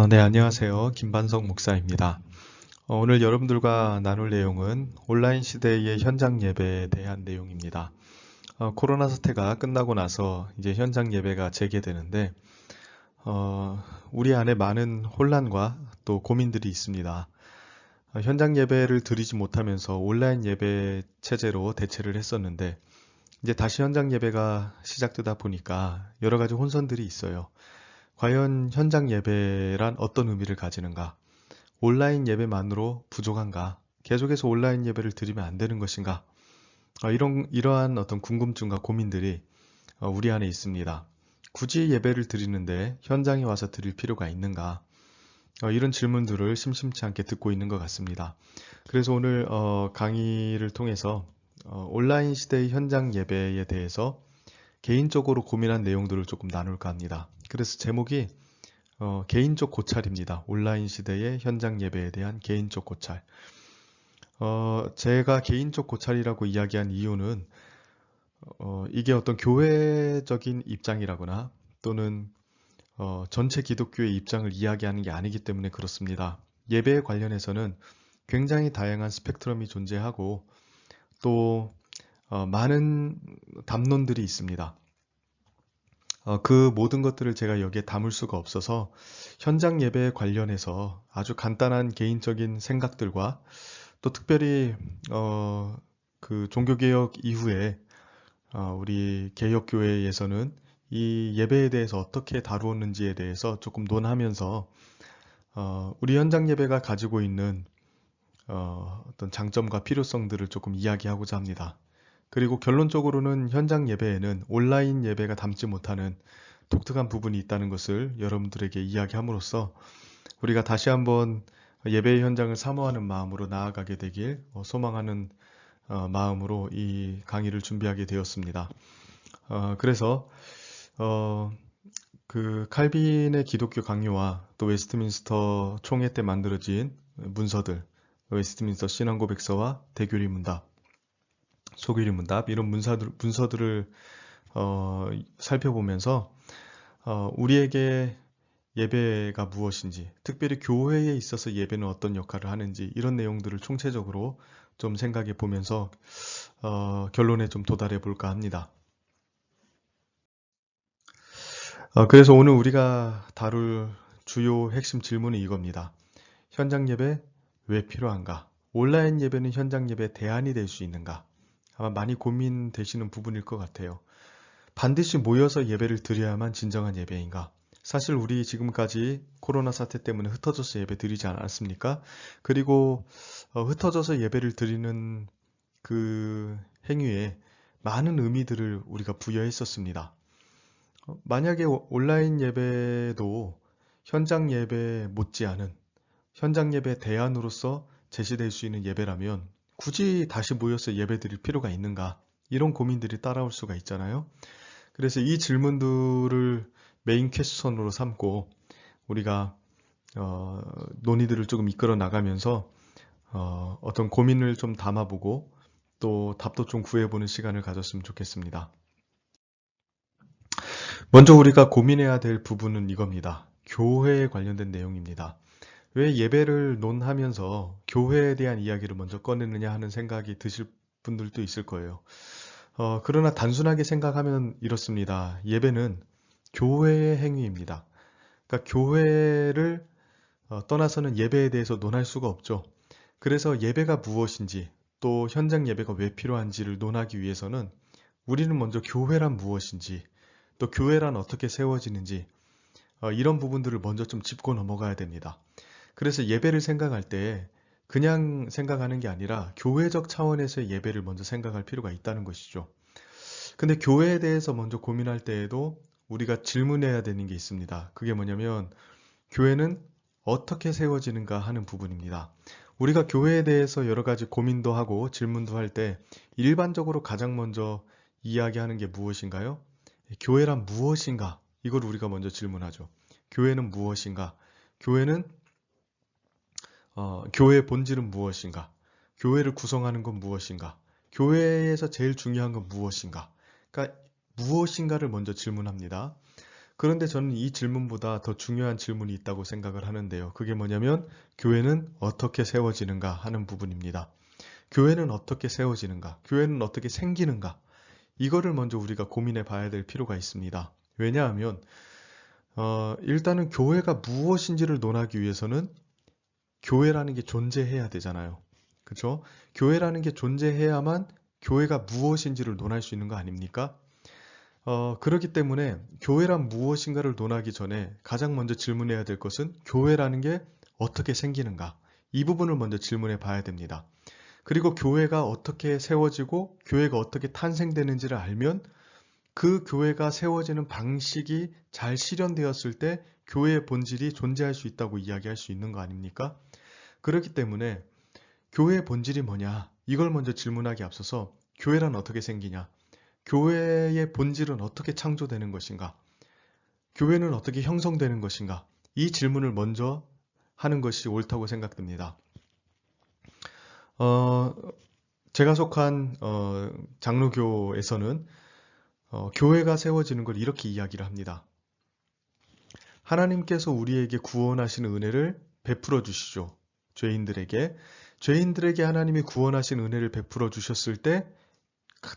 네, 안녕하세요. 김반석 목사입니다. 오늘 여러분들과 나눌 내용은 온라인 시대의 현장 예배에 대한 내용입니다. 코로나 사태가 끝나고 나서 이제 현장 예배가 재개되는데, 우리 안에 많은 혼란과 또 고민들이 있습니다. 현장 예배를 드리지 못하면서 온라인 예배 체제로 대체를 했었는데, 이제 다시 현장 예배가 시작되다 보니까 여러 가지 혼선들이 있어요. 과연 현장 예배란 어떤 의미를 가지는가? 온라인 예배만으로 부족한가? 계속해서 온라인 예배를 드리면 안 되는 것인가? 이러한 어떤 궁금증과 고민들이 우리 안에 있습니다. 굳이 예배를 드리는데 현장에 와서 드릴 필요가 있는가? 이런 질문들을 심심치 않게 듣고 있는 것 같습니다. 그래서 오늘 강의를 통해서 온라인 시대의 현장 예배에 대해서 개인적으로 고민한 내용들을 조금 나눌까 합니다. 그래서 제목이 개인적 고찰입니다. 온라인 시대의 현장 예배에 대한 개인적 고찰. 제가 개인적 고찰이라고 이야기한 이유는 이게 어떤 교회적인 입장이라거나 또는 전체 기독교의 입장을 이야기하는 게 아니기 때문에 그렇습니다. 예배에 관련해서는 굉장히 다양한 스펙트럼이 존재하고 또 많은 담론들이 있습니다. 그 모든 것들을 제가 여기에 담을 수가 없어서 현장 예배에 관련해서 아주 간단한 개인적인 생각들과 또 특별히 그 종교개혁 이후에 우리 개혁교회에서는 이 예배에 대해서 어떻게 다루었는지에 대해서 조금 논하면서 우리 현장 예배가 가지고 있는 어떤 장점과 필요성들을 조금 이야기하고자 합니다. 그리고 결론적으로는 현장 예배에는 온라인 예배가 담지 못하는 독특한 부분이 있다는 것을 여러분들에게 이야기함으로써 우리가 다시 한번 예배의 현장을 사모하는 마음으로 나아가게 되길 소망하는 마음으로 이 강의를 준비하게 되었습니다. 그래서 그 칼빈의 기독교 강요와 또 웨스트민스터 총회 때 만들어진 문서들, 웨스트민스터 신앙고백서와 대교리 문답, 소교리 문답 이런 문서들을 살펴보면서 우리에게 예배가 무엇인지, 특별히 교회에 있어서 예배는 어떤 역할을 하는지 이런 내용들을 총체적으로 좀 생각해 보면서 결론에 좀 도달해 볼까 합니다. 그래서 오늘 우리가 다룰 주요 핵심 질문은 이겁니다. 현장 예배 왜 필요한가? 온라인 예배는 현장 예배 대안이 될 수 있는가? 아마 많이 고민되시는 부분일 것 같아요. 반드시 모여서 예배를 드려야만 진정한 예배인가? 사실 우리 지금까지 코로나 사태 때문에 흩어져서 예배 드리지 않았습니까? 그리고 흩어져서 예배를 드리는 그 행위에 많은 의미들을 우리가 부여했었습니다. 만약에 온라인 예배도 현장 예배 못지않은 현장 예배 대안으로서 제시될 수 있는 예배라면 굳이 다시 모여서 예배 드릴 필요가 있는가? 이런 고민들이 따라올 수가 있잖아요. 그래서 이 질문들을 메인 퀘스천으로 삼고 우리가 논의들을 조금 이끌어 나가면서 어떤 고민을 좀 담아보고 또 답도 좀 구해보는 시간을 가졌으면 좋겠습니다. 먼저 우리가 고민해야 될 부분은 이겁니다. 교회에 관련된 내용입니다. 왜 예배를 논하면서 교회에 대한 이야기를 먼저 꺼내느냐 하는 생각이 드실 분들도 있을 거예요. 그러나 단순하게 생각하면 이렇습니다. 예배는 교회의 행위입니다. 그러니까 교회를 떠나서는 예배에 대해서 논할 수가 없죠. 그래서 예배가 무엇인지 또 현장 예배가 왜 필요한지를 논하기 위해서는 우리는 먼저 교회란 무엇인지 또 교회란 어떻게 세워지는지 이런 부분들을 먼저 좀 짚고 넘어가야 됩니다. 그래서 예배를 생각할 때 그냥 생각하는 게 아니라 교회적 차원에서의 예배를 먼저 생각할 필요가 있다는 것이죠. 근데 교회에 대해서 먼저 고민할 때에도 우리가 질문해야 되는 게 있습니다. 그게 뭐냐면 교회는 어떻게 세워지는가 하는 부분입니다. 우리가 교회에 대해서 여러 가지 고민도 하고 질문도 할 때 일반적으로 가장 먼저 이야기하는 게 무엇인가요? 교회란 무엇인가? 이걸 우리가 먼저 질문하죠. 교회는 무엇인가? 교회는 교회의 본질은 무엇인가? 교회를 구성하는 건 무엇인가? 교회에서 제일 중요한 건 무엇인가? 그러니까 무엇인가를 먼저 질문합니다. 그런데 저는 이 질문보다 더 중요한 질문이 있다고 생각을 하는데요. 그게 뭐냐면 교회는 어떻게 세워지는가 하는 부분입니다. 교회는 어떻게 세워지는가? 교회는 어떻게 생기는가? 이거를 먼저 우리가 고민해 봐야 될 필요가 있습니다. 왜냐하면 일단은 교회가 무엇인지를 논하기 위해서는 교회라는 게 존재해야 되잖아요. 그렇죠? 교회라는 게 존재해야만 교회가 무엇인지를 논할 수 있는 거 아닙니까? 그렇기 때문에 교회란 무엇인가를 논하기 전에 가장 먼저 질문해야 될 것은 교회라는 게 어떻게 생기는가? 이 부분을 먼저 질문해 봐야 됩니다. 그리고 교회가 어떻게 세워지고 교회가 어떻게 탄생되는지를 알면 그 교회가 세워지는 방식이 잘 실현되었을 때 교회의 본질이 존재할 수 있다고 이야기할 수 있는 거 아닙니까? 그렇기 때문에 교회의 본질이 뭐냐? 이걸 먼저 질문하기 앞서서 교회란 어떻게 생기냐? 교회의 본질은 어떻게 창조되는 것인가? 교회는 어떻게 형성되는 것인가? 이 질문을 먼저 하는 것이 옳다고 생각됩니다. 제가 속한 장로교에서는 교회가 세워지는 걸 이렇게 이야기를 합니다. 하나님께서 우리에게 구원하시는 은혜를 베풀어 주시죠. 죄인들에게 하나님이 구원하신 은혜를 베풀어 주셨을 때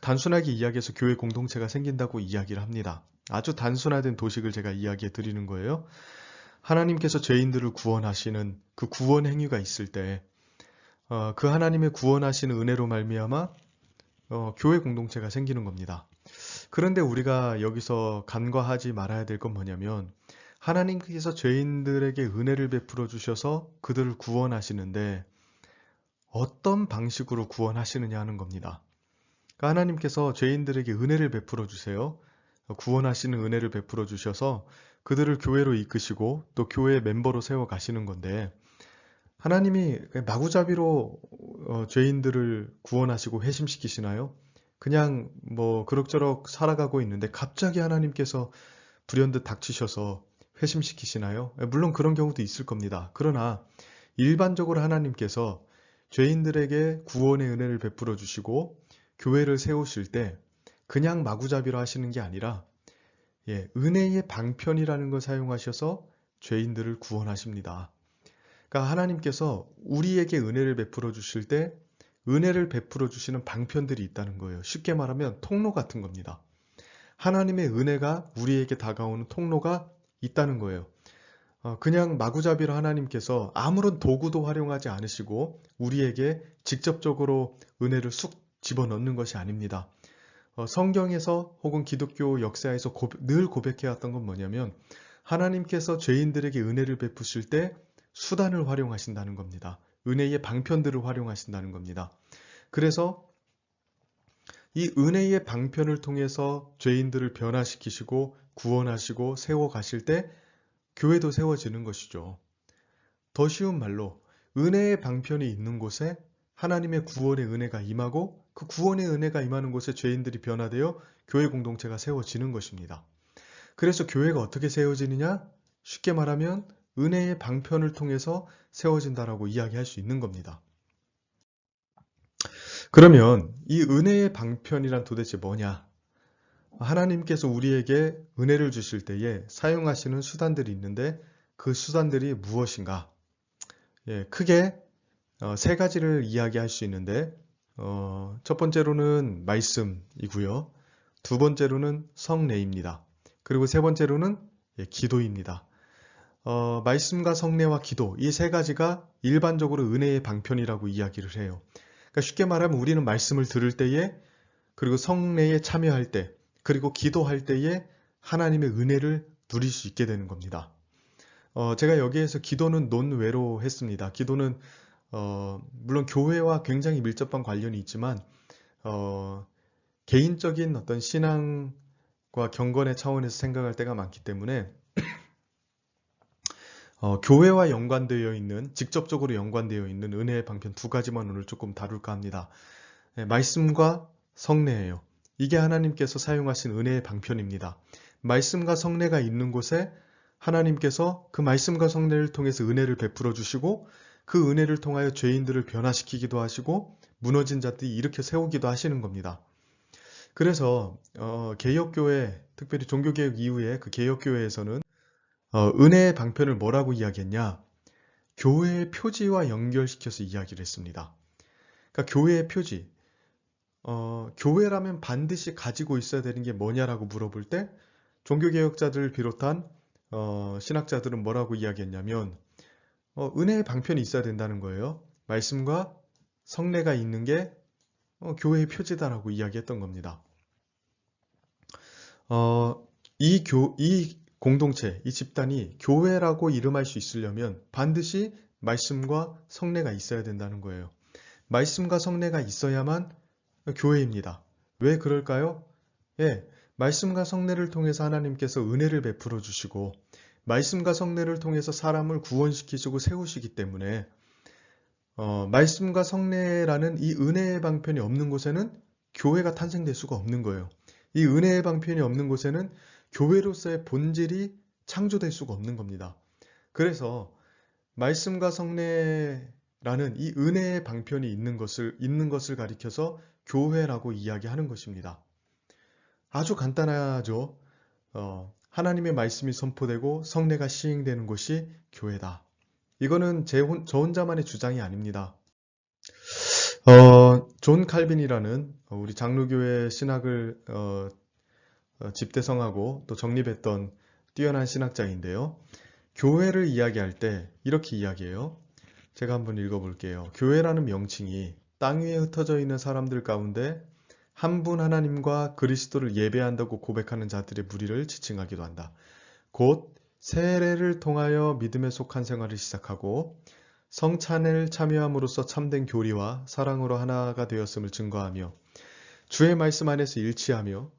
단순하게 이야기해서 교회 공동체가 생긴다고 이야기를 합니다. 아주 단순화된 도식을 제가 이야기해 드리는 거예요. 하나님께서 죄인들을 구원하시는 그 구원 행위가 있을 때 그 하나님의 구원하시는 은혜로 말미암아 교회 공동체가 생기는 겁니다. 그런데 우리가 여기서 간과하지 말아야 될 건 뭐냐면 하나님께서 죄인들에게 은혜를 베풀어 주셔서 그들을 구원하시는데 어떤 방식으로 구원하시느냐 하는 겁니다. 그러니까 하나님께서 죄인들에게 은혜를 베풀어 주세요. 구원하시는 은혜를 베풀어 주셔서 그들을 교회로 이끄시고 또 교회의 멤버로 세워 가시는 건데 하나님이 마구잡이로 죄인들을 구원하시고 회심시키시나요? 그냥 뭐 그럭저럭 살아가고 있는데 갑자기 하나님께서 불현듯 닥치셔서 회심시키시나요? 물론 그런 경우도 있을 겁니다. 그러나 일반적으로 하나님께서 죄인들에게 구원의 은혜를 베풀어 주시고 교회를 세우실 때 그냥 마구잡이로 하시는 게 아니라 은혜의 방편이라는 걸 사용하셔서 죄인들을 구원하십니다. 그러니까 하나님께서 우리에게 은혜를 베풀어 주실 때 은혜를 베풀어 주시는 방편들이 있다는 거예요. 쉽게 말하면 통로 같은 겁니다. 하나님의 은혜가 우리에게 다가오는 통로가 있다는 거예요. 그냥 마구잡이로 하나님께서 아무런 도구도 활용하지 않으시고 우리에게 직접적으로 은혜를 쑥 집어넣는 것이 아닙니다. 성경에서 혹은 기독교 역사에서 늘 고백해왔던 건 뭐냐면 하나님께서 죄인들에게 은혜를 베푸실 때 수단을 활용하신다는 겁니다. 은혜의 방편들을 활용하신다는 겁니다. 그래서 이 은혜의 방편을 통해서 죄인들을 변화시키시고 구원하시고 세워가실 때 교회도 세워지는 것이죠. 더 쉬운 말로 은혜의 방편이 있는 곳에 하나님의 구원의 은혜가 임하고 그 구원의 은혜가 임하는 곳에 죄인들이 변화되어 교회 공동체가 세워지는 것입니다. 그래서 교회가 어떻게 세워지느냐? 쉽게 말하면 은혜의 방편을 통해서 세워진다라고 이야기할 수 있는 겁니다. 그러면 이 은혜의 방편이란 도대체 뭐냐? 하나님께서 우리에게 은혜를 주실 때에 사용하시는 수단들이 있는데 그 수단들이 무엇인가? 크게 세 가지를 이야기할 수 있는데 첫 번째로는 말씀이고요. 두 번째로는 성례입니다. 그리고 세 번째로는 기도입니다. 말씀과 성례와 기도 이 세 가지가 일반적으로 은혜의 방편이라고 이야기를 해요. 그러니까 쉽게 말하면 우리는 말씀을 들을 때에 그리고 성례에 참여할 때 그리고 기도할 때에 하나님의 은혜를 누릴 수 있게 되는 겁니다. 제가 여기에서 기도는 논외로 했습니다. 기도는 물론 교회와 굉장히 밀접한 관련이 있지만 개인적인 어떤 신앙과 경건의 차원에서 생각할 때가 많기 때문에 교회와 연관되어 있는 직접적으로 연관되어 있는 은혜의 방편 두 가지만 오늘 조금 다룰까 합니다. 말씀과 성례예요. 이게 하나님께서 사용하신 은혜의 방편입니다. 말씀과 성례가 있는 곳에 하나님께서 그 말씀과 성례를 통해서 은혜를 베풀어 주시고 그 은혜를 통하여 죄인들을 변화시키기도 하시고 무너진 자들이 일으켜 세우기도 하시는 겁니다. 그래서 개혁교회, 특별히 종교개혁 이후에 그 개혁교회에서는 은혜의 방편을 뭐라고 이야기했냐? 교회의 표지와 연결시켜서 이야기를 했습니다. 그러니까 교회의 표지, 교회라면 반드시 가지고 있어야 되는 게 뭐냐라고 물어볼 때 종교개혁자들을 비롯한 신학자들은 뭐라고 이야기했냐면 은혜의 방편이 있어야 된다는 거예요. 말씀과 성례가 있는 게 교회의 표지다라고 이야기했던 겁니다. 이 공동체, 이 집단이 교회라고 이름할 수 있으려면 반드시 말씀과 성례가 있어야 된다는 거예요. 말씀과 성례가 있어야만 교회입니다. 왜 그럴까요? 예, 말씀과 성례를 통해서 하나님께서 은혜를 베풀어 주시고 말씀과 성례를 통해서 사람을 구원시키시고 세우시기 때문에 말씀과 성례라는 이 은혜의 방편이 없는 곳에는 교회가 탄생될 수가 없는 거예요. 이 은혜의 방편이 없는 곳에는 교회로서의 본질이 창조될 수가 없는 겁니다. 그래서 말씀과 성례라는 이 은혜의 방편이 있는 것을 가리켜서 교회라고 이야기하는 것입니다. 아주 간단하죠. 하나님의 말씀이 선포되고 성례가 시행되는 곳이 교회다. 이거는 저 혼자만의 주장이 아닙니다. 존 칼빈이라는 우리 장로교회 신학을 집대성하고 또 정립했던 뛰어난 신학자인데요. 교회를 이야기할 때 이렇게 이야기해요. 제가 한번 읽어볼게요. 교회라는 명칭이 땅 위에 흩어져 있는 사람들 가운데 한 분 하나님과 그리스도를 예배한다고 고백하는 자들의 무리를 지칭하기도 한다. 곧 세례를 통하여 믿음에 속한 생활을 시작하고 성찬을 참여함으로써 참된 교리와 사랑으로 하나가 되었음을 증거하며 주의 말씀 안에서 일치하며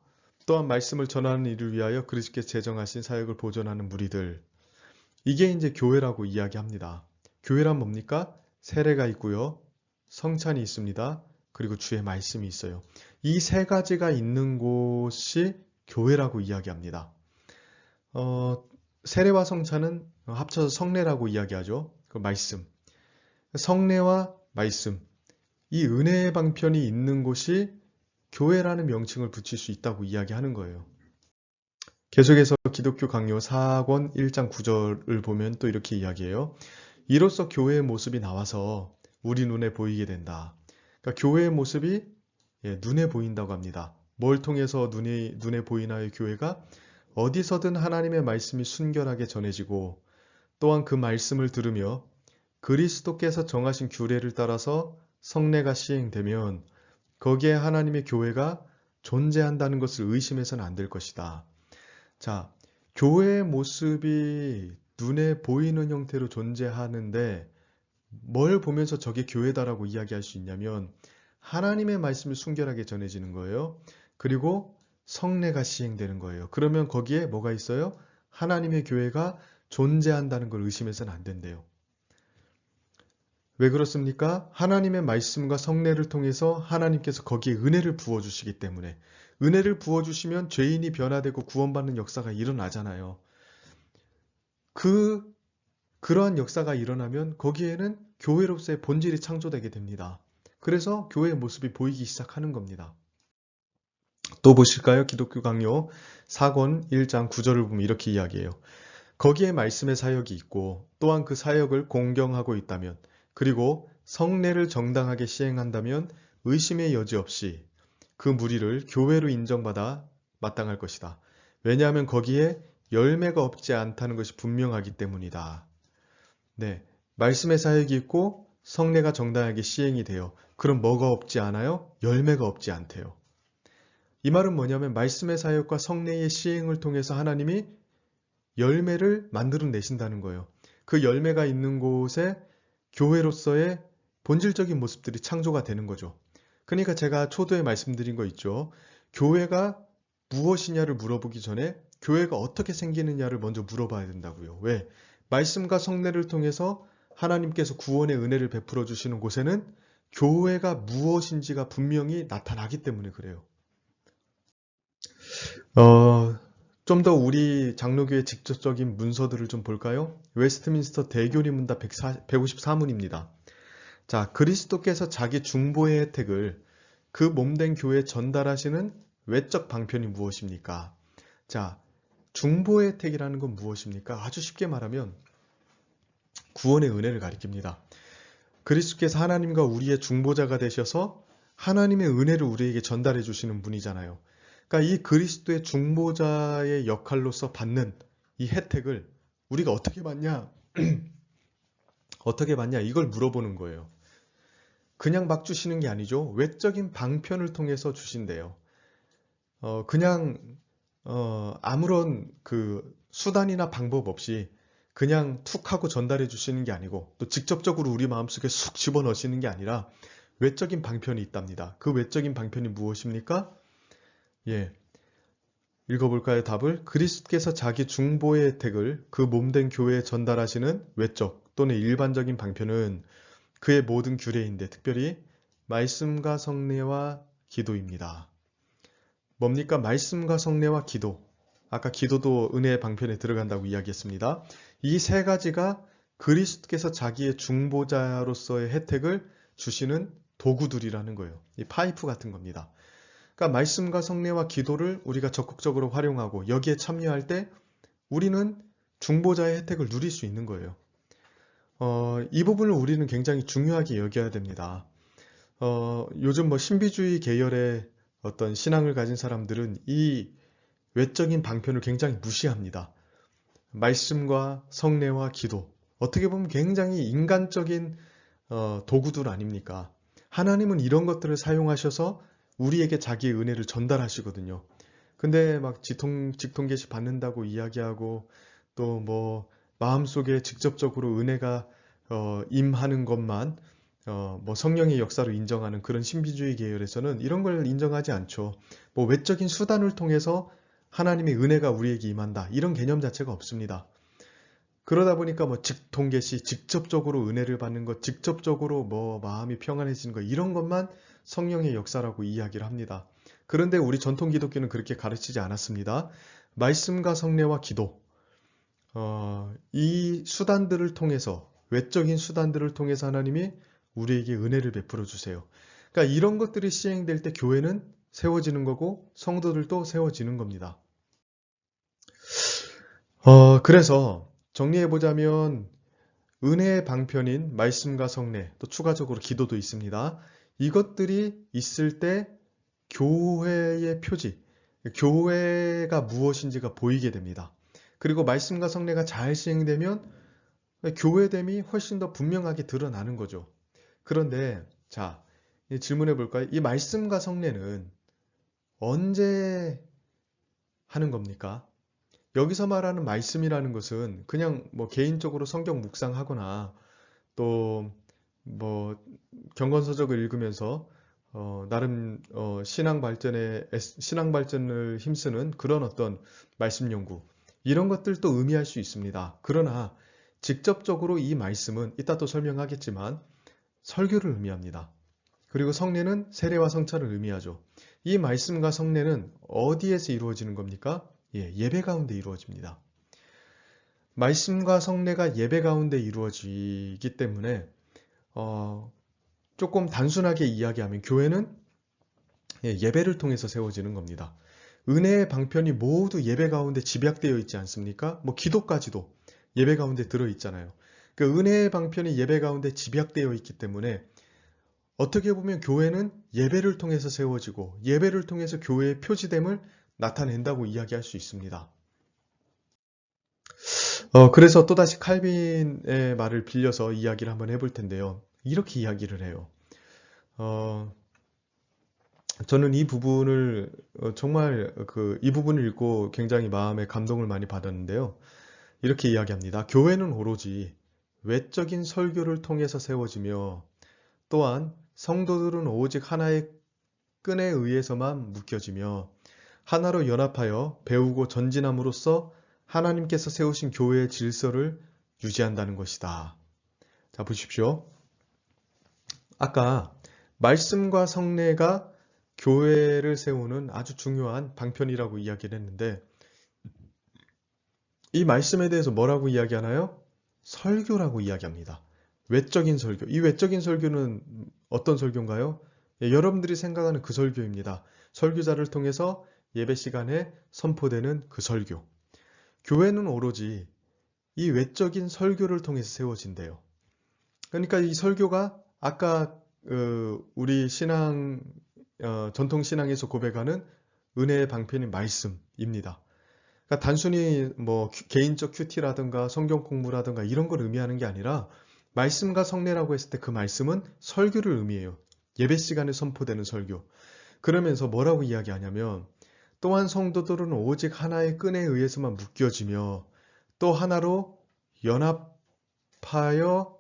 또한 말씀을 전하는 일을 위하여 그리스도께서 제정하신 사역을 보존하는 무리들. 이게 이제 교회라고 이야기합니다. 교회란 뭡니까? 세례가 있고요. 성찬이 있습니다. 그리고 주의 말씀이 있어요. 이 세 가지가 있는 곳이 교회라고 이야기합니다. 세례와 성찬은 합쳐서 성례라고 이야기하죠. 그 말씀. 성례와 말씀. 이 은혜의 방편이 있는 곳이 교회라는 명칭을 붙일 수 있다고 이야기하는 거예요. 계속해서 기독교 강요 4권 1장 9절을 보면 또 이렇게 이야기해요. 이로써 교회의 모습이 나와서 우리 눈에 보이게 된다. 그러니까 교회의 모습이 눈에 보인다고 합니다. 뭘 통해서 눈에 보이나요? 교회가 어디서든 하나님의 말씀이 순결하게 전해지고 또한 그 말씀을 들으며 그리스도께서 정하신 규례를 따라서 성례가 시행되면 거기에 하나님의 교회가 존재한다는 것을 의심해서는 안 될 것이다. 자, 교회의 모습이 눈에 보이는 형태로 존재하는데 뭘 보면서 저게 교회다라고 이야기할 수 있냐면 하나님의 말씀이 순결하게 전해지는 거예요. 그리고 성례가 시행되는 거예요. 그러면 거기에 뭐가 있어요? 하나님의 교회가 존재한다는 걸 의심해서는 안 된대요. 왜 그렇습니까? 하나님의 말씀과 성례를 통해서 하나님께서 거기에 은혜를 부어주시기 때문에 은혜를 부어주시면 죄인이 변화되고 구원받는 역사가 일어나잖아요. 그러한 역사가 일어나면 거기에는 교회로서의 본질이 창조되게 됩니다. 그래서 교회의 모습이 보이기 시작하는 겁니다. 또 보실까요? 기독교 강요 4권 1장 9절을 보면 이렇게 이야기해요. 거기에 말씀의 사역이 있고 또한 그 사역을 공경하고 있다면 그리고 성례를 정당하게 시행한다면 의심의 여지 없이 그 무리를 교회로 인정받아 마땅할 것이다. 왜냐하면 거기에 열매가 없지 않다는 것이 분명하기 때문이다. 네, 말씀의 사역이 있고 성례가 정당하게 시행이 돼요. 그럼 뭐가 없지 않아요? 열매가 없지 않대요. 이 말은 뭐냐면 말씀의 사역과 성례의 시행을 통해서 하나님이 열매를 만들어내신다는 거예요. 그 열매가 있는 곳에 교회로서의 본질적인 모습들이 창조가 되는 거죠. 그러니까 제가 초도에 말씀드린 거 있죠. 교회가 무엇이냐를 물어보기 전에 교회가 어떻게 생기느냐를 먼저 물어봐야 된다고요. 왜? 말씀과 성례를 통해서 하나님께서 구원의 은혜를 베풀어 주시는 곳에는 교회가 무엇인지가 분명히 나타나기 때문에 그래요. 좀 더 우리 장로교의 직접적인 문서들을 좀 볼까요? 웨스트민스터 대교리 문답 154문입니다. 자, 그리스도께서 자기 중보의 혜택을 그 몸된 교회에 전달하시는 외적 방편이 무엇입니까? 자, 중보의 혜택이라는 건 무엇입니까? 아주 쉽게 말하면 구원의 은혜를 가리킵니다. 그리스도께서 하나님과 우리의 중보자가 되셔서 하나님의 은혜를 우리에게 전달해 주시는 분이잖아요. 그러니까 이 그리스도의 중보자의 역할로서 받는 이 혜택을 우리가 어떻게 받냐? 어떻게 받냐? 이걸 물어보는 거예요. 그냥 막 주시는 게 아니죠. 외적인 방편을 통해서 주신대요. 그냥 아무런 그 수단이나 방법 없이 그냥 툭 하고 전달해 주시는 게 아니고 또 직접적으로 우리 마음속에 쑥 집어넣으시는 게 아니라 외적인 방편이 있답니다. 그 외적인 방편이 무엇입니까? 예, 읽어볼까요? 답을. 그리스도께서 자기 중보의 혜택을 그 몸된 교회에 전달하시는 외적 또는 일반적인 방편은 그의 모든 규례인데 특별히 말씀과 성례와 기도입니다. 뭡니까? 말씀과 성례와 기도. 아까 기도도 은혜의 방편에 들어간다고 이야기했습니다. 이 세 가지가 그리스도께서 자기의 중보자로서의 혜택을 주시는 도구들이라는 거예요. 이 파이프 같은 겁니다. 그러니까 말씀과 성례와 기도를 우리가 적극적으로 활용하고 여기에 참여할 때 우리는 중보자의 혜택을 누릴 수 있는 거예요. 이 부분을 우리는 굉장히 중요하게 여겨야 됩니다. 요즘 뭐 신비주의 계열의 어떤 신앙을 가진 사람들은 이 외적인 방편을 굉장히 무시합니다. 말씀과 성례와 기도. 어떻게 보면 굉장히 인간적인 도구들 아닙니까? 하나님은 이런 것들을 사용하셔서 우리에게 자기의 은혜를 전달하시거든요. 근데 막 직통계시 받는다고 이야기하고 또 뭐 마음속에 직접적으로 은혜가 임하는 것만 뭐 성령의 역사로 인정하는 그런 신비주의 계열에서는 이런 걸 인정하지 않죠. 뭐 외적인 수단을 통해서 하나님의 은혜가 우리에게 임한다. 이런 개념 자체가 없습니다. 그러다 보니까 뭐 직통계시 직접적으로 은혜를 받는 것, 직접적으로 뭐 마음이 평안해지는 것 이런 것만 성령의 역사라고 이야기를 합니다. 그런데 우리 전통 기독교는 그렇게 가르치지 않았습니다. 말씀과 성례와 기도, 이 수단들을 통해서 외적인 수단들을 통해서 하나님이 우리에게 은혜를 베풀어 주세요. 그러니까 이런 것들이 시행될 때 교회는 세워지는 거고 성도들도 세워지는 겁니다. 그래서 정리해보자면 은혜의 방편인 말씀과 성례, 또 추가적으로 기도도 있습니다. 이것들이 있을 때 교회의 표지, 교회가 무엇인지가 보이게 됩니다. 그리고 말씀과 성례가 잘 시행되면 교회됨이 훨씬 더 분명하게 드러나는 거죠. 그런데 자, 질문해 볼까요? 이 말씀과 성례는 언제 하는 겁니까? 여기서 말하는 말씀이라는 것은 그냥 뭐 개인적으로 성경 묵상하거나 또 뭐 경건서적을 읽으면서 나름 신앙 발전을 힘쓰는 그런 어떤 말씀 연구 이런 것들도 의미할 수 있습니다. 그러나 직접적으로 이 말씀은 이따 또 설명하겠지만 설교를 의미합니다. 그리고 성례는 세례와 성찬을 의미하죠. 이 말씀과 성례는 어디에서 이루어지는 겁니까? 예배 가운데 이루어집니다. 말씀과 성례가 예배 가운데 이루어지기 때문에 조금 단순하게 이야기하면 교회는 예배를 통해서 세워지는 겁니다. 은혜의 방편이 모두 예배 가운데 집약되어 있지 않습니까? 뭐 기도까지도 예배 가운데 들어있잖아요. 그 은혜의 방편이 예배 가운데 집약되어 있기 때문에 어떻게 보면 교회는 예배를 통해서 세워지고 예배를 통해서 교회의 표지됨을 나타낸다고 이야기할 수 있습니다. 그래서 또다시 칼빈의 말을 빌려서 이야기를 한번 해볼 텐데요. 이렇게 이야기를 해요. 저는 이 부분을 정말 이 부분을 읽고 굉장히 마음에 감동을 많이 받았는데요. 이렇게 이야기합니다. 교회는 오로지 외적인 설교를 통해서 세워지며 또한 성도들은 오직 하나의 끈에 의해서만 묶여지며 하나로 연합하여 배우고 전진함으로써 하나님께서 세우신 교회의 질서를 유지한다는 것이다. 자, 보십시오. 아까 말씀과 성례가 교회를 세우는 아주 중요한 방편이라고 이야기를 했는데 이 말씀에 대해서 뭐라고 이야기하나요? 설교라고 이야기합니다. 외적인 설교. 이 외적인 설교는 어떤 설교인가요? 여러분들이 생각하는 그 설교입니다. 설교자를 통해서 예배 시간에 선포되는 그 설교. 교회는 오로지 이 외적인 설교를 통해서 세워진대요. 그러니까 이 설교가 아까 우리 전통 신앙에서 고백하는 은혜의 방편인 말씀입니다. 그러니까 단순히 뭐 개인적 큐티라든가 성경 공부라든가 이런 걸 의미하는 게 아니라 말씀과 성례라고 했을 때 그 말씀은 설교를 의미해요. 예배 시간에 선포되는 설교. 그러면서 뭐라고 이야기하냐면 또한 성도들은 오직 하나의 끈에 의해서만 묶여지며 또 하나로 연합하여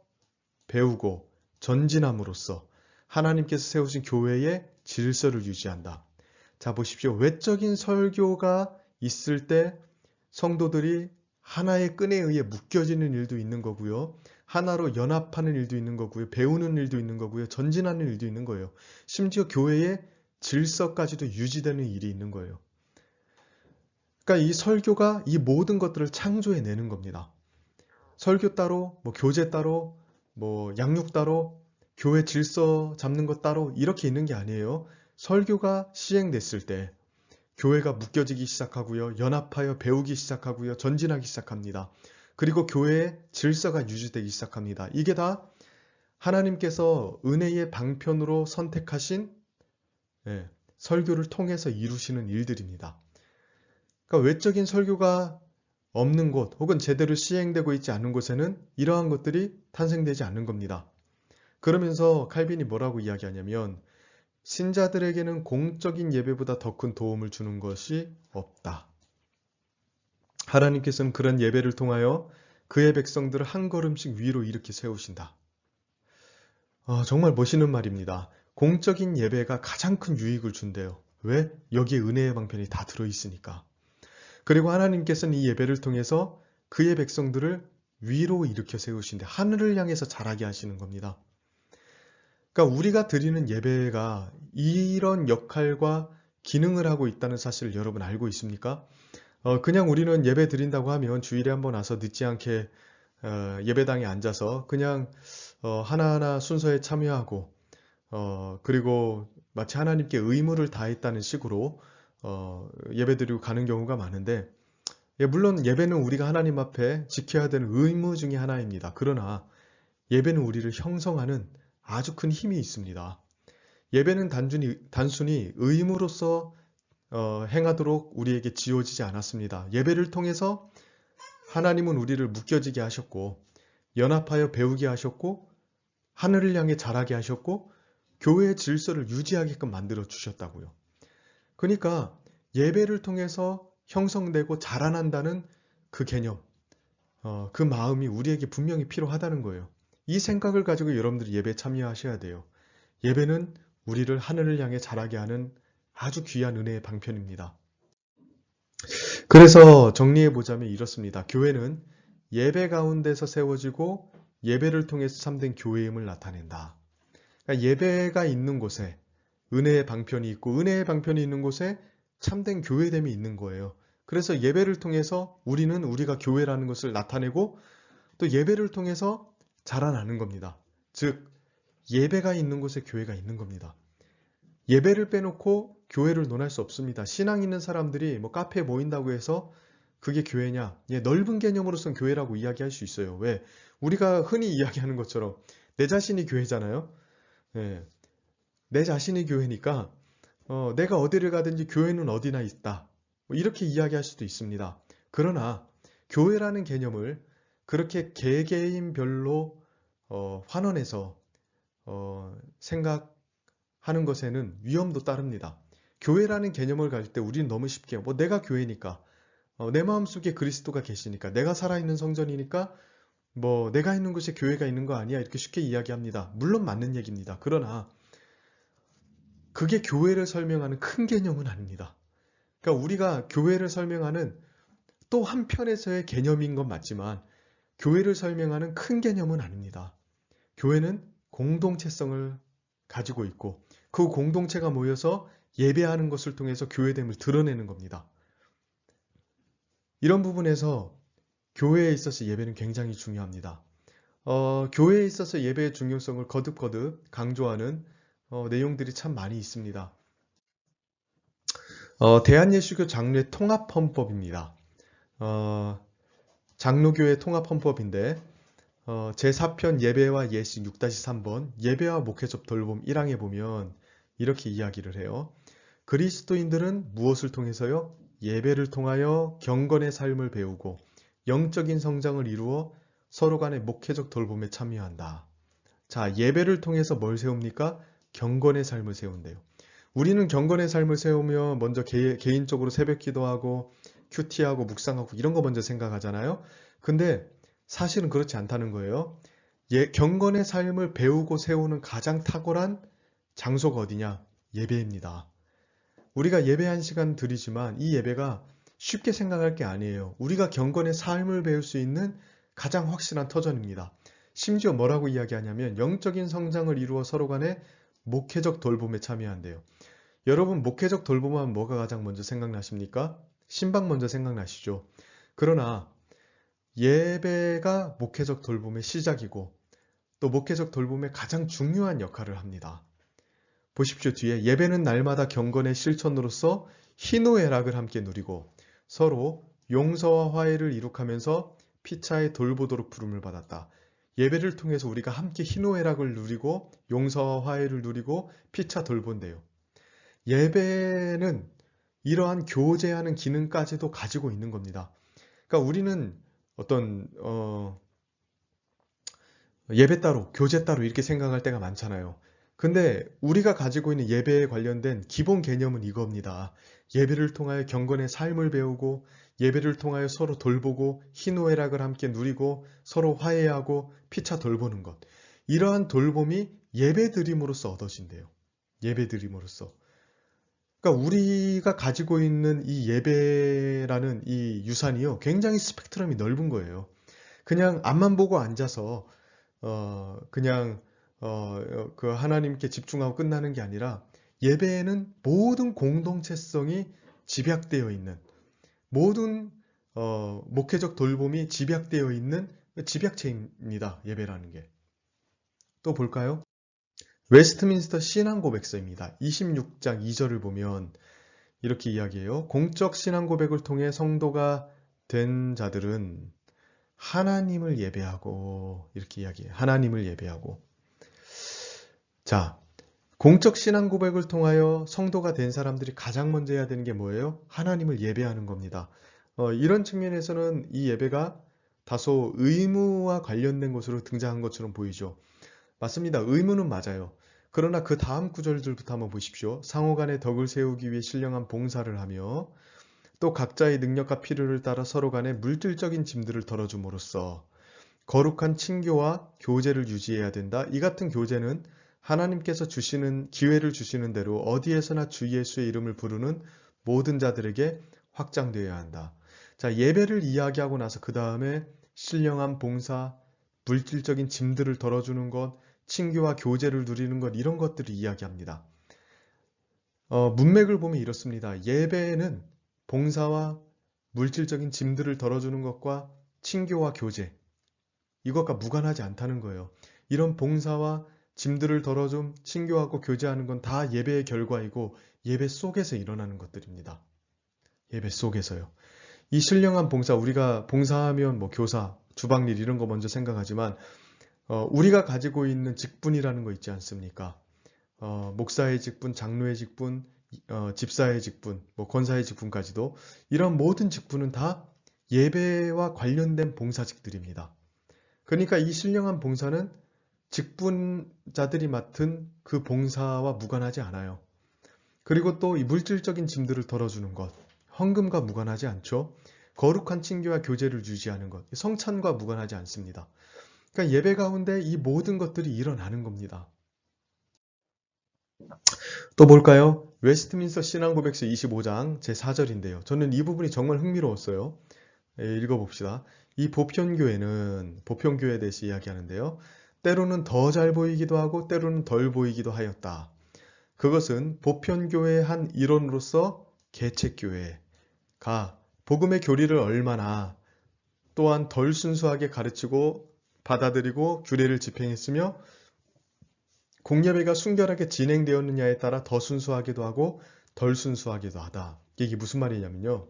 배우고 전진함으로써 하나님께서 세우신 교회의 질서를 유지한다. 자, 보십시오. 외적인 설교가 있을 때 성도들이 하나의 끈에 의해 묶여지는 일도 있는 거고요. 하나로 연합하는 일도 있는 거고요. 배우는 일도 있는 거고요. 전진하는 일도 있는 거예요. 심지어 교회의 질서까지도 유지되는 일이 있는 거예요. 그러니까 이 설교가 이 모든 것들을 창조해내는 겁니다. 설교 따로, 뭐 교제 따로, 뭐 양육 따로, 교회 질서 잡는 것 따로 이렇게 있는 게 아니에요. 설교가 시행됐을 때 교회가 묶여지기 시작하고요. 연합하여 배우기 시작하고요. 전진하기 시작합니다. 그리고 교회의 질서가 유지되기 시작합니다. 이게 다 하나님께서 은혜의 방편으로 선택하신 설교를 통해서 이루시는 일들입니다. 그러니까 외적인 설교가 없는 곳 혹은 제대로 시행되고 있지 않은 곳에는 이러한 것들이 탄생되지 않는 겁니다. 그러면서 칼빈이 뭐라고 이야기하냐면 신자들에게는 공적인 예배보다 더 큰 도움을 주는 것이 없다. 하나님께서는 그런 예배를 통하여 그의 백성들을 한 걸음씩 위로 이렇게 세우신다. 정말 멋있는 말입니다. 공적인 예배가 가장 큰 유익을 준대요. 왜? 여기에 은혜의 방편이 다 들어있으니까. 그리고 하나님께서는 이 예배를 통해서 그의 백성들을 위로 일으켜 세우신데 하늘을 향해서 자라게 하시는 겁니다. 그러니까 우리가 드리는 예배가 이런 역할과 기능을 하고 있다는 사실을 여러분 알고 있습니까? 그냥 우리는 예배 드린다고 하면 주일에 한번 와서 늦지 않게 예배당에 앉아서 그냥 하나하나 순서에 참여하고 그리고 마치 하나님께 의무를 다했다는 식으로 예배드리고 가는 경우가 많은데 물론 예배는 우리가 하나님 앞에 지켜야 되는 의무 중에 하나입니다. 그러나 예배는 우리를 형성하는 아주 큰 힘이 있습니다. 예배는 단순히 의무로서 행하도록 우리에게 지어지지 않았습니다. 예배를 통해서 하나님은 우리를 묶여지게 하셨고 연합하여 배우게 하셨고 하늘을 향해 자라게 하셨고 교회의 질서를 유지하게끔 만들어 주셨다고요. 그러니까 예배를 통해서 형성되고 자라난다는 그 개념, 그 마음이 우리에게 분명히 필요하다는 거예요. 이 생각을 가지고 여러분들이 예배에 참여하셔야 돼요. 예배는 우리를 하늘을 향해 자라게 하는 아주 귀한 은혜의 방편입니다. 그래서 정리해보자면 이렇습니다. 교회는 예배 가운데서 세워지고 예배를 통해서 참된 교회임을 나타낸다. 그러니까 예배가 있는 곳에 은혜의 방편이 있고 은혜의 방편이 있는 곳에 참된 교회됨이 있는 거예요. 그래서 예배를 통해서 우리는 우리가 교회라는 것을 나타내고 또 예배를 통해서 자라나는 겁니다. 즉 예배가 있는 곳에 교회가 있는 겁니다. 예배를 빼놓고 교회를 논할 수 없습니다. 신앙 있는 사람들이 뭐 카페에 모인다고 해서 그게 교회냐? 넓은 개념으로서는 교회라고 이야기할 수 있어요. 왜? 우리가 흔히 이야기하는 것처럼 내 자신이 교회잖아요. 예, 내 자신이 교회니까 내가 어디를 가든지 교회는 어디나 있다. 뭐 이렇게 이야기할 수도 있습니다. 그러나 교회라는 개념을 그렇게 개개인별로 환원해서 생각하는 것에는 위험도 따릅니다. 교회라는 개념을 가질 때 우리는 너무 쉽게 뭐 내가 교회니까 내 마음속에 그리스도가 계시니까 내가 살아있는 성전이니까 뭐 내가 있는 곳에 교회가 있는 거 아니야 이렇게 쉽게 이야기합니다. 물론 맞는 얘기입니다. 그러나 그게 교회를 설명하는 큰 개념은 아닙니다. 그러니까 우리가 교회를 설명하는 또 한편에서의 개념인 건 맞지만 교회를 설명하는 큰 개념은 아닙니다. 교회는 공동체성을 가지고 있고 그 공동체가 모여서 예배하는 것을 통해서 교회됨을 드러내는 겁니다. 이런 부분에서 교회에 있어서 예배는 굉장히 중요합니다. 교회에 있어서 예배의 중요성을 거듭거듭 강조하는 내용들이 참 많이 있습니다. 대한예수교 장로의 통합헌법입니다. 장로교의 통합헌법인데 제4편 예배와 예식 6-3번 예배와 목회적 돌봄 1항에 보면 이렇게 이야기를 해요. 그리스도인들은 무엇을 통해서요? 예배를 통하여 경건의 삶을 배우고 영적인 성장을 이루어 서로 간의 목회적 돌봄에 참여한다. 자, 예배를 통해서 뭘 세웁니까? 경건의 삶을 세운대요. 우리는 경건의 삶을 세우며 먼저 개인적으로 새벽 기도하고 큐티하고 묵상하고 이런 거 먼저 생각하잖아요. 근데 사실은 그렇지 않다는 거예요. 경건의 삶을 배우고 세우는 가장 탁월한 장소가 어디냐? 예배입니다. 우리가 예배 1시간 드리지만 이 예배가 쉽게 생각할 게 아니에요. 우리가 경건의 삶을 배울 수 있는 가장 확실한 터전입니다. 심지어 뭐라고 이야기하냐면 영적인 성장을 이루어 서로 간에 목회적 돌봄에 참여한대요. 여러분, 목회적 돌봄하면 뭐가 가장 먼저 생각나십니까? 신방 먼저 생각나시죠? 그러나 예배가 목회적 돌봄의 시작이고 또 목회적 돌봄의 가장 중요한 역할을 합니다. 보십시오. 뒤에 예배는 날마다 경건의 실천으로서 희노애락을 함께 누리고 서로 용서와 화해를 이룩하면서 피차에 돌보도록 부름을 받았다. 예배를 통해서 우리가 함께 희노애락을 누리고 용서와 화해를 누리고 피차 돌본대요. 예배는 이러한 교제하는 기능까지도 가지고 있는 겁니다. 그러니까 우리는 어떤 예배 따로, 교제 따로 이렇게 생각할 때가 많잖아요. 근데 우리가 가지고 있는 예배에 관련된 기본 개념은 이겁니다. 예배를 통하여 경건의 삶을 배우고 예배를 통하여 서로 돌보고 희노애락을 함께 누리고 서로 화해하고 피차 돌보는 것. 이러한 돌봄이 예배드림으로써 얻어진대요. 예배드림으로써. 그러니까 우리가 가지고 있는 이 예배라는 이 유산이요. 굉장히 스펙트럼이 넓은 거예요. 그냥 앞만 보고 앉아서 그냥 그 하나님께 집중하고 끝나는 게 아니라 예배에는 모든 공동체성이 집약되어 있는 모든 목회적 돌봄이 집약되어 있는 집약체입니다. 예배라는 게. 또 볼까요? 웨스트민스터 신앙고백서입니다. 26장 2절을 보면 이렇게 이야기해요. 공적 신앙고백을 통해 성도가 된 자들은 하나님을 예배하고 이렇게 이야기해요. 하나님을 예배하고. 자, 공적 신앙 고백을 통하여 성도가 된 사람들이 가장 먼저 해야 되는 게 뭐예요? 하나님을 예배하는 겁니다. 이런 측면에서는 이 예배가 다소 의무와 관련된 것으로 등장한 것처럼 보이죠. 맞습니다. 의무는 맞아요. 그러나 그 다음 구절들부터 한번 보십시오. 상호 간의 덕을 세우기 위해 신령한 봉사를 하며 또 각자의 능력과 필요를 따라 서로 간에 물질적인 짐들을 덜어줌으로써 거룩한 친교와 교제를 유지해야 된다. 이 같은 교제는 하나님께서 주시는 기회를 주시는 대로 어디에서나 주 예수의 이름을 부르는 모든 자들에게 확장되어야 한다. 자, 예배를 이야기하고 나서 그 다음에 신령한 봉사, 물질적인 짐들을 덜어주는 것, 친교와 교제를 누리는 것 이런 것들을 이야기합니다. 문맥을 보면 이렇습니다. 예배는 봉사와 물질적인 짐들을 덜어주는 것과 친교와 교제 이것과 무관하지 않다는 거예요. 이런 봉사와 짐들을 덜어줌, 친교하고 교제하는 건 다 예배의 결과이고 예배 속에서 일어나는 것들입니다. 예배 속에서요. 이 신령한 봉사, 우리가 봉사하면 뭐 교사, 주방일 이런 거 먼저 생각하지만 우리가 가지고 있는 직분이라는 거 있지 않습니까? 목사의 직분, 장로의 직분, 집사의 직분, 뭐 권사의 직분까지도 이런 모든 직분은 다 예배와 관련된 봉사직들입니다. 그러니까 이 신령한 봉사는 직분자들이 맡은 그 봉사와 무관하지 않아요. 그리고 또 이 물질적인 짐들을 덜어주는 것, 헌금과 무관하지 않죠. 거룩한 친교와 교제를 유지하는 것, 성찬과 무관하지 않습니다. 그러니까 예배 가운데 이 모든 것들이 일어나는 겁니다. 또 볼까요? 웨스트민스터 신앙고백서 25장 제4절인데요. 저는 이 부분이 정말 흥미로웠어요. 읽어봅시다. 이 보편교회에 대해서 이야기하는데요. 때로는 더 잘 보이기도 하고 때로는 덜 보이기도 하였다. 그것은 보편교회의 한 일원으로서 개척교회가 복음의 교리를 얼마나 또한 덜 순수하게 가르치고 받아들이고 규례를 집행했으며 공예배가 순결하게 진행되었느냐에 따라 더 순수하기도 하고 덜 순수하기도 하다. 이게 무슨 말이냐면요.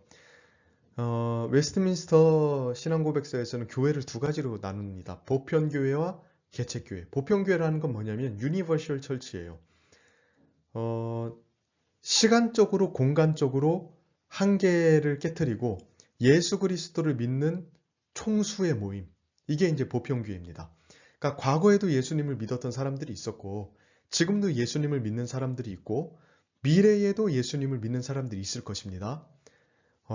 웨스트민스터 신앙고백서에서는 교회를 두 가지로 나눕니다. 보편교회와 개척교회. 보편교회라는 건 뭐냐면 유니버셜 철치예요. 시간적으로 공간적으로 한계를 깨트리고 예수 그리스도를 믿는 총수의 모임. 이게 이제 보편교회입니다. 그러니까 과거에도 예수님을 믿었던 사람들이 있었고 지금도 예수님을 믿는 사람들이 있고 미래에도 예수님을 믿는 사람들이 있을 것입니다.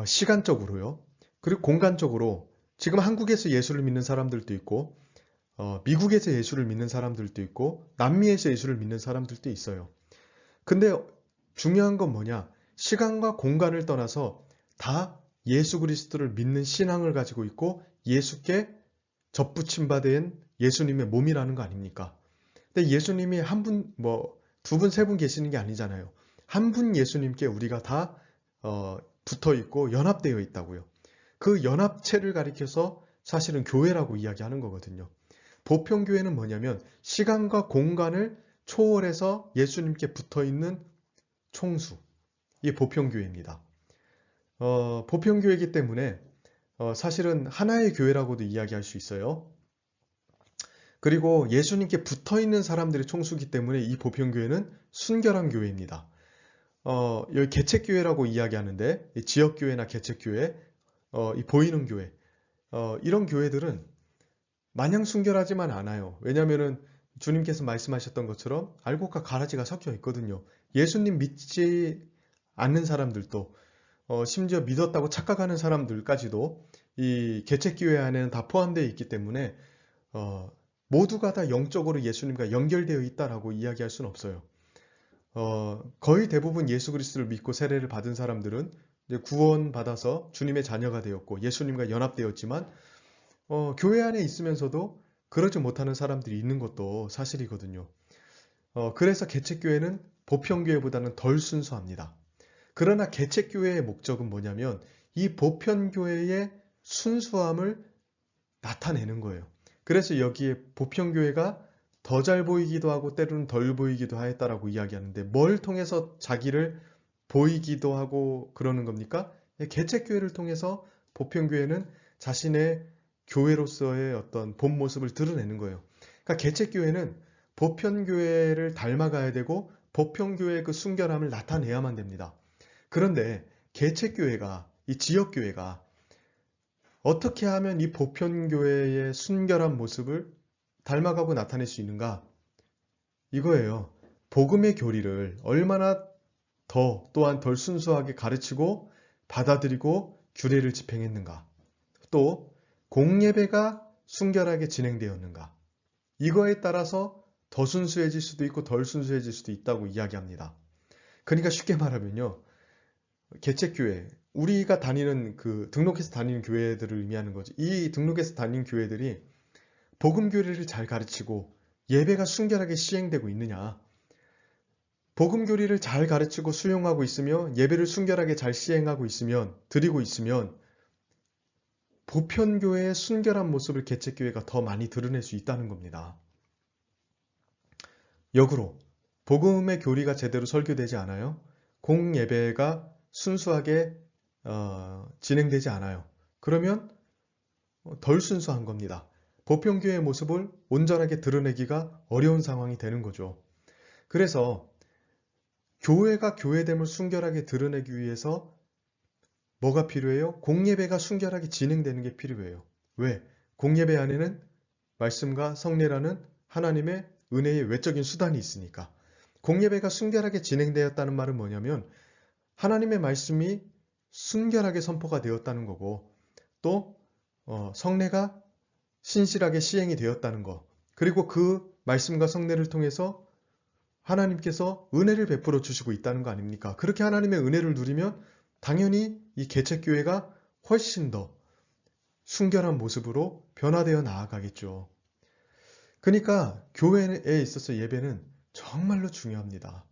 시간적으로요. 그리고 공간적으로 지금 한국에서 예수를 믿는 사람들도 있고 미국에서 예수를 믿는 사람들도 있고 남미에서 예수를 믿는 사람들도 있어요. 근데 중요한 건 뭐냐? 시간과 공간을 떠나서 다 예수 그리스도를 믿는 신앙을 가지고 있고 예수께 접붙임 받은 예수님의 몸이라는 거 아닙니까? 근데 예수님이 한 분, 두 분, 세 분 계시는 게 아니잖아요. 한 분 예수님께 우리가 다 붙어 있고 연합되어 있다고요. 그 연합체를 가리켜서 사실은 교회라고 이야기하는 거거든요. 보편교회는 뭐냐면 시간과 공간을 초월해서 예수님께 붙어 있는 총수. 이게 보편교회입니다. 보편교회이기 때문에 사실은 하나의 교회라고도 이야기할 수 있어요. 그리고 예수님께 붙어 있는 사람들의 총수이기 때문에 이 보편교회는 순결한 교회입니다. 여기 개척교회라고 이야기하는데 지역교회나 개척교회, 이 보이는 교회, 이런 교회들은 마냥 순결하지만 않아요. 왜냐하면 주님께서 말씀하셨던 것처럼 알곡과 가라지가 섞여 있거든요. 예수님 믿지 않는 사람들도 심지어 믿었다고 착각하는 사람들까지도 이 개척교회 안에는 다 포함되어 있기 때문에 모두가 다 영적으로 예수님과 연결되어 있다라고 이야기할 수는 없어요. 거의 대부분 예수 그리스도를 믿고 세례를 받은 사람들은 이제 구원받아서 주님의 자녀가 되었고 예수님과 연합되었지만 교회 안에 있으면서도 그러지 못하는 사람들이 있는 것도 사실이거든요. 그래서 개척교회는 보편교회보다는 덜 순수합니다. 그러나 개척교회의 목적은 뭐냐면 이 보편교회의 순수함을 나타내는 거예요. 그래서 여기에 보편교회가 더 잘 보이기도 하고 때로는 덜 보이기도 하였다라고 이야기하는데 뭘 통해서 자기를 보이기도 하고 그러는 겁니까? 개척교회를 통해서 보편교회는 자신의 교회로서의 어떤 본 모습을 드러내는 거예요. 그러니까 개척교회는 보편교회를 닮아가야 되고 보편교회의 그 순결함을 나타내야만 됩니다. 그런데 개척교회가, 이 지역교회가 어떻게 하면 이 보편교회의 순결한 모습을 닮아가고 나타낼 수 있는가? 이거예요. 복음의 교리를 얼마나 또한 덜 순수하게 가르치고 받아들이고 규례를 집행했는가? 또 공예배가 순결하게 진행되었는가? 이거에 따라서 더 순수해질 수도 있고 덜 순수해질 수도 있다고 이야기합니다. 그러니까 쉽게 말하면요. 개척교회, 우리가 다니는 등록해서 다니는 교회들을 의미하는 거지. 이 등록해서 다니는 교회들이 복음 교리를 잘 가르치고 예배가 순결하게 시행되고 있느냐? 복음 교리를 잘 가르치고 수용하고 있으며 예배를 순결하게 잘 시행하고 있으면 드리고 있으면 보편교회의 순결한 모습을 개척교회가 더 많이 드러낼 수 있다는 겁니다. 역으로 복음의 교리가 제대로 설교되지 않아요. 공예배가 순수하게 진행되지 않아요. 그러면 덜 순수한 겁니다. 보편교회의 모습을 온전하게 드러내기가 어려운 상황이 되는 거죠. 그래서 교회가 교회됨을 순결하게 드러내기 위해서 뭐가 필요해요? 공예배가 순결하게 진행되는 게 필요해요. 왜? 공예배 안에는 말씀과 성례라는 하나님의 은혜의 외적인 수단이 있으니까. 공예배가 순결하게 진행되었다는 말은 뭐냐면 하나님의 말씀이 순결하게 선포가 되었다는 거고 또 성례가 신실하게 시행이 되었다는 거. 그리고 그 말씀과 성례를 통해서 하나님께서 은혜를 베풀어 주시고 있다는 거 아닙니까? 그렇게 하나님의 은혜를 누리면 당연히 이 개척교회가 훨씬 더 순결한 모습으로 변화되어 나아가겠죠. 그러니까 교회에 있어서 예배는 정말로 중요합니다.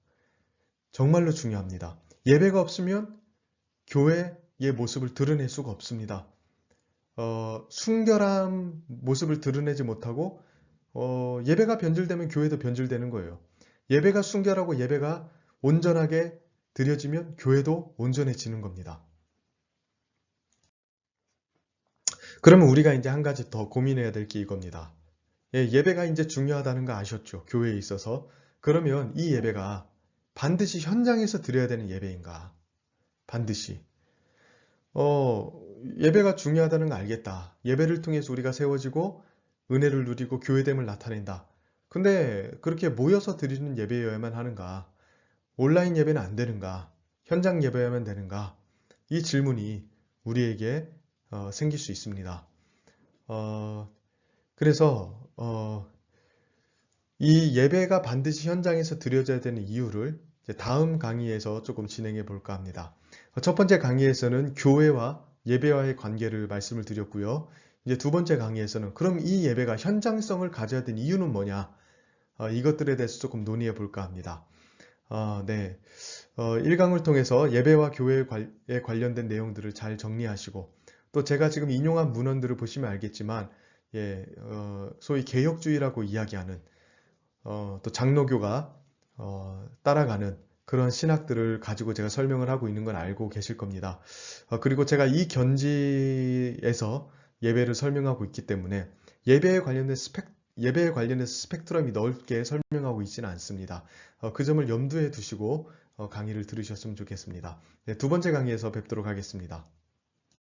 정말로 중요합니다. 예배가 없으면 교회의 모습을 드러낼 수가 없습니다. 순결한 모습을 드러내지 못하고 예배가 변질되면 교회도 변질되는 거예요. 예배가 순결하고 예배가 온전하게 드려지면 교회도 온전해지는 겁니다. 그러면 우리가 이제 한 가지 더 고민해야 될 게 이겁니다. 예배가 이제 중요하다는 거 아셨죠? 교회에 있어서. 그러면 이 예배가 반드시 현장에서 드려야 되는 예배인가? 반드시. 예배가 중요하다는 거 알겠다. 예배를 통해서 우리가 세워지고 은혜를 누리고 교회됨을 나타낸다. 근데 그렇게 모여서 드리는 예배여야만 하는가? 온라인 예배는 안 되는가? 현장 예배여야만 되는가? 이 질문이 우리에게 생길 수 있습니다. 그래서 이 예배가 반드시 현장에서 드려져야 되는 이유를 다음 강의에서 조금 진행해 볼까 합니다. 첫 번째 강의에서는 교회와 예배와의 관계를 말씀을 드렸고요. 이제 두 번째 강의에서는 그럼 이 예배가 현장성을 가져야 되는 이유는 뭐냐? 이것들에 대해서 조금 논의해 볼까 합니다. 네. 1강을 통해서 예배와 교회에 관련된 내용들을 잘 정리하시고 또 제가 지금 인용한 문헌들을 보시면 알겠지만 소위 개혁주의라고 이야기하는 또 장로교가 따라가는 그런 신학들을 가지고 제가 설명을 하고 있는 건 알고 계실 겁니다. 그리고 제가 이 견지에서 예배를 설명하고 있기 때문에 예배에 관련해서 스펙트럼이 넓게 설명하고 있지는 않습니다. 그 점을 염두에 두시고 강의를 들으셨으면 좋겠습니다. 네, 두 번째 강의에서 뵙도록 하겠습니다.